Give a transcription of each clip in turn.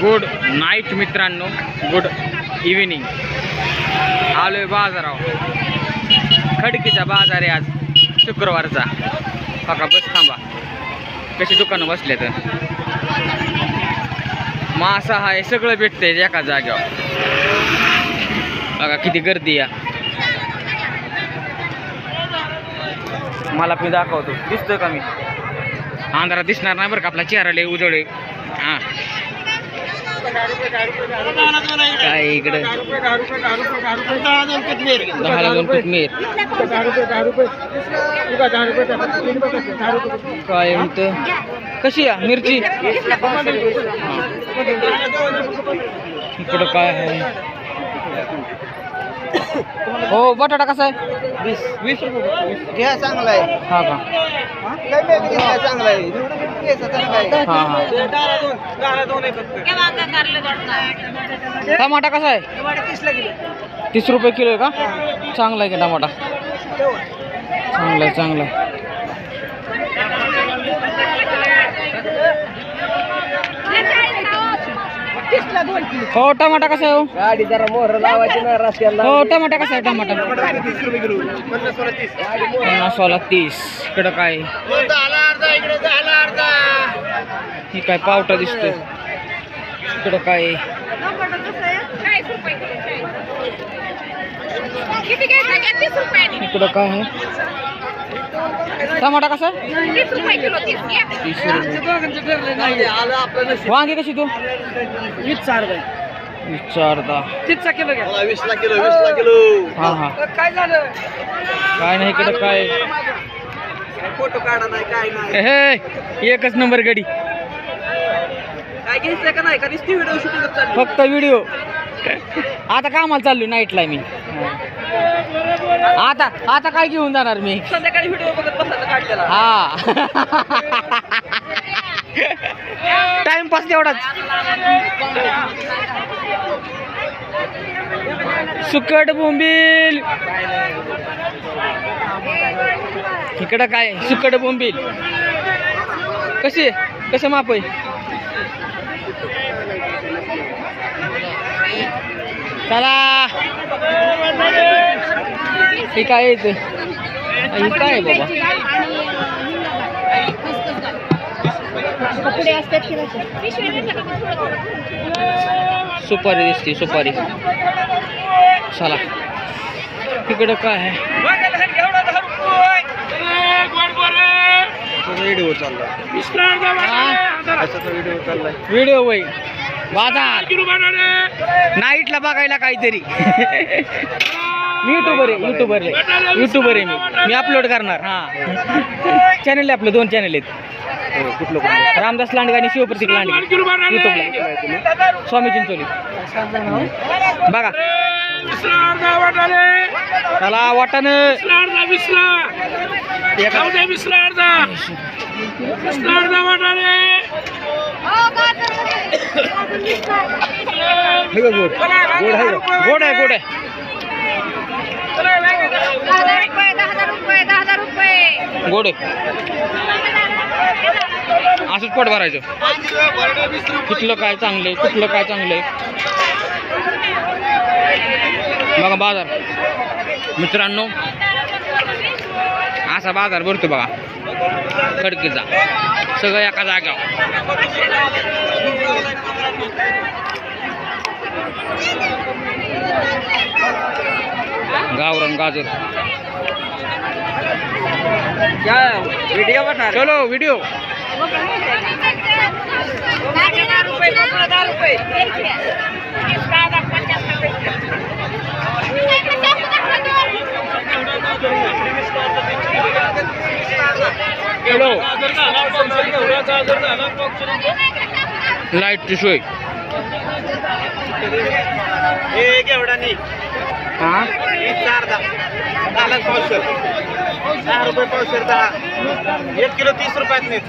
Good night मित्रांनो, good evening. आलोय बाजारावर. खडकीचा बाजार आहे आज शुक्रवारचा. बघा बस थांबा कशी दुकानं बसले तर. मासा आहे सगळं भेटतंय एका जाग्यावर. बघा किती गर्दी आहे. मला मी दाखवतो दिसतोय का मी. अंधारात दिसणार नाही बरं का, आपला चेहरा लय उजळ आहे. हां काय इकडे 10 कोथमीर काय म्हणतं. कशी आहे मिरची. इकडं काय आहे. हो बटाटा कसा आहे. 20 रुपये घ्या. चांगला आहे. हा का चांगला आहे. टमाटा कसा आहे. 30 रुपये किलो आहे का. चांगला आहे का टमाटा. चांगला आहे चांगला आहे. हो टमाटा कसा आहे. हो गाडी जरा मोहर लावायची ना रस्त्याला. हो टमाटा कसा आहे. टमाटा 30 रुपये किलो. 50-30. इकडं काय ही काय पावटा दिसतोय. इकडं काय इकडं काय आहे. टमाटा कसा 30 रुपये. वांगी कशी तू 20 अर्धा 30 किलो घ्या. 20 किलो. हा हा काय झालं काय नाही. इकडं काय फोटो काढा नाही काय नाही. एकच नंबर गडी. काय घ्यायचं का नाही का नुसती व्हिडिओ शूटिंग चालू. फक्त व्हिडिओ. आता कामाला चाललो नाईटला मी. आता काय घेऊन जाणार मी. संध्याकाळी व्हिडिओ बघत बसायचं काढलेला. हा टाइमपास तेवढाच. सुकट बोंबील. इकडं काय सुकट बोंबील कशी कसं माप आहे. चला हे काय येते. हे काय बाबा. सुपारी दिसते सुपारी. चला तिकडं काय आहे. व्हिडिओ चाललाय. व्हिडिओ वय बाजार नाईटला बघायला काहीतरी. मी युट्यूबर आहे. मी अपलोड करणार. हां चॅनल आहे आपलं. 2 चॅनल आहेत. कुठलं रामदास लांडगे आणि शिवप्रतीक लांडगे युट्यूबला. स्वामी चिंचोली बघा. त्याला वाटाणं गोड आहे. 10,000 रुपये गोड आहे. असंच पोट भरायचं. कुठलं काय चांगलं बघा बाजार मित्रांनो. असा बाजार भरतो बघा खडकीचा. सगळं एका जाग्यावर. गावरान गाजर. व्हिडिओ बनणार. चलो व्हिडिओ. 10 रुपये. लाईटची सोय. हां 10 रुपये पावशेर. 1 किलो 30 रुपयात नाही.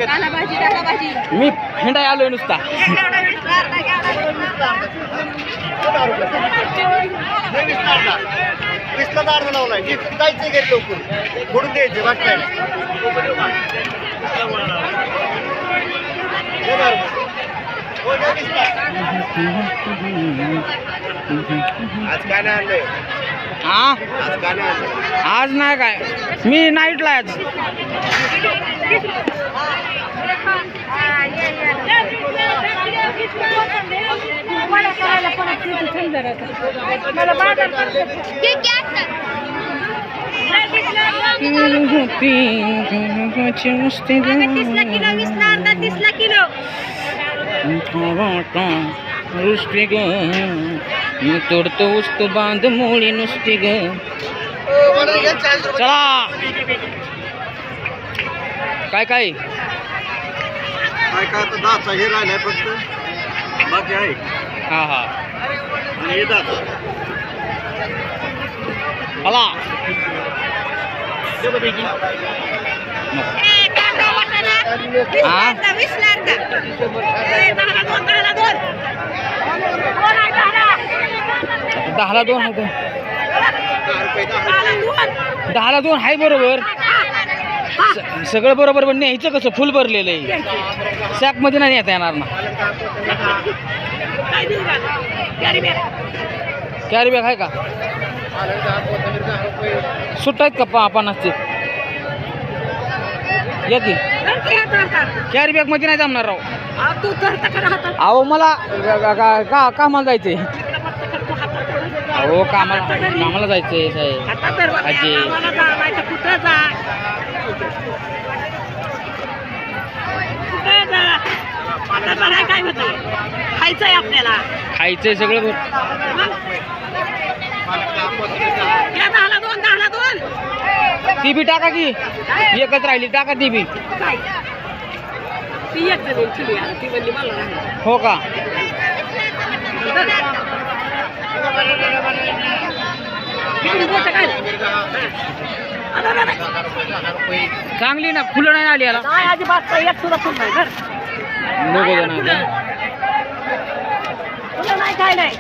मी हिंडाय आलोय नुसता. लावलाय जायचं घरी लवकर फोडून द्यायचे. वाटतं आज काय नाही आणलंय? हा आज काय नाही आणलंय? आज नाही काय, मी नाईटला आज. नुसती ग मी तोडतो उस्त बांध मोळी नुसती ग. चला काय काय काय काय आता 10चा हे राहिलाय फक्त, बाकी आहे. हा हा आणि हे 10. चला हा 10ला 2 आहे. 10ला 2 आहे बरोबर, सगळं बरोबर, पण न्यायचं कसं? फुल भरलेलं आहे, सॅक मध्ये नाही येता येणार ना. कॅरी बॅग आहे का? सुट्ट आहेत का? 50 या की. कॅरी बॅग मध्ये नाही जमणार राव. अहो मला कामाला जायचंय. अहो कामाला जायचंय साहेब. आजी काय होत खायचंय आपल्याला, खायचंय सगळं. 10ला 2 ती बी टाका की, एकच राहिली, टाका ती बी. ती एक जण केली यार, ती म्हणली मला नाही. हो का? चांगली ना, फुलं नाही आली याला. नाही अजिबात एक सुद्धा फुल नाही. फुलं नाही, काय नाही.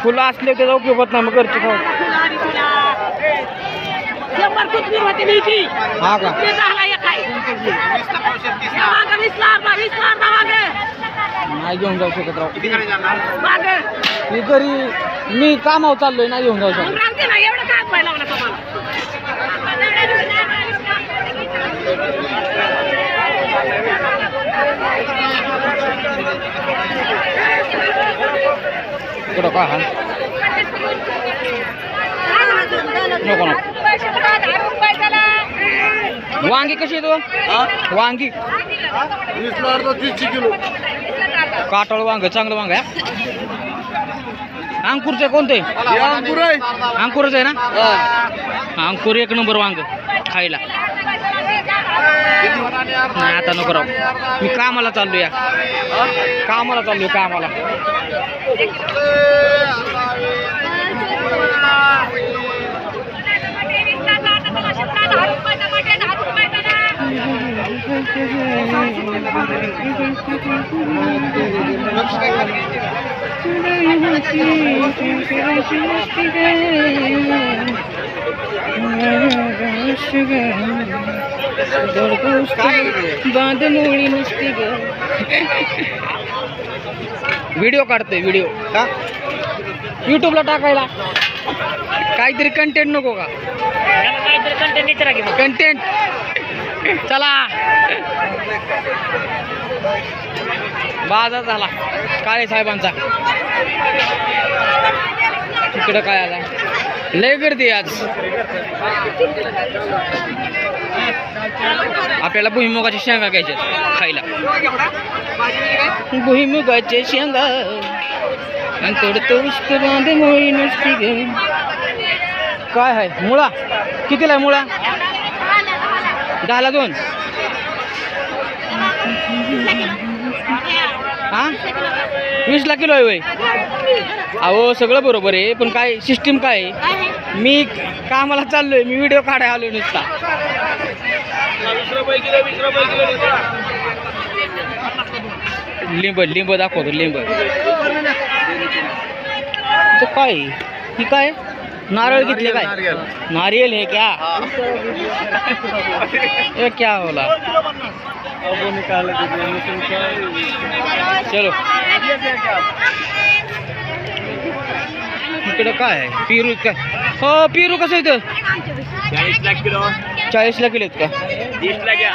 फुलं असले त्याचा उपयोग होत नाही, मग घरची खाऊ. 100 कोथिंबीर होती मी ती. हा का? ते 10ला 1 आहे. 20ला मागे नाही घेऊन जाऊ शकत राव. मागे मी घरी, मी कामावर चाललोय, नाही घेऊन जाऊ शकत. राहते ना, एवढं काय पाहिलं मला तुम्हाला. कुठं काय? हा नको नको. वांगी कशी आहे तो? वांगी 20ला अर्धा 30 किलो. काटाळ वांग, चांगलं वांग आहे. अंकुरचं कोणतं आहे? अंकुर आहे. अंकुरच आहे ना? अंकुर एक नंबर वांग खायला. नाही आता नको राव, मी कामाला चाललो या. कामाला चाललोय, कामाला. बांधमोळी नुसती ग. व्हिडिओ काढतोय, व्हिडिओ का युट्यूबला टाकायला? काहीतरी कंटेंट नको का? काहीतरी कंटेंट विचारा की. कंटेंट. चला बाजार झाला काळे साहेबांचा. तिकडं काय आला, लय गर्दी आज. आपल्याला भुईमुगाच्या शेंगा घ्यायच्या खायला. भुईमुगाच्या शेंगा तोडतो बांधे मोळी नुसती ग. काय आहे मुळा? कितीला आहे मुळा? 10ला 2. हा 20ला किलो आहे वय. अहो सगळं बरोबर आहे, पण काय सिस्टीम काय आहे? मी कामाला चाललोय, मी व्हिडिओ काढायला आलोय नुसता. 20 रुपये किलो, 20 रुपये किलो. लिंब दाखवतो, लिंब. तो काय ही काय? नारळ घेतले काय? नारियल है क्या? ये क्या होला? चलो इकडं काय आहे पेरू काय हो पेरू कसं इथं 40ला किलो आहेत का 30ला घ्या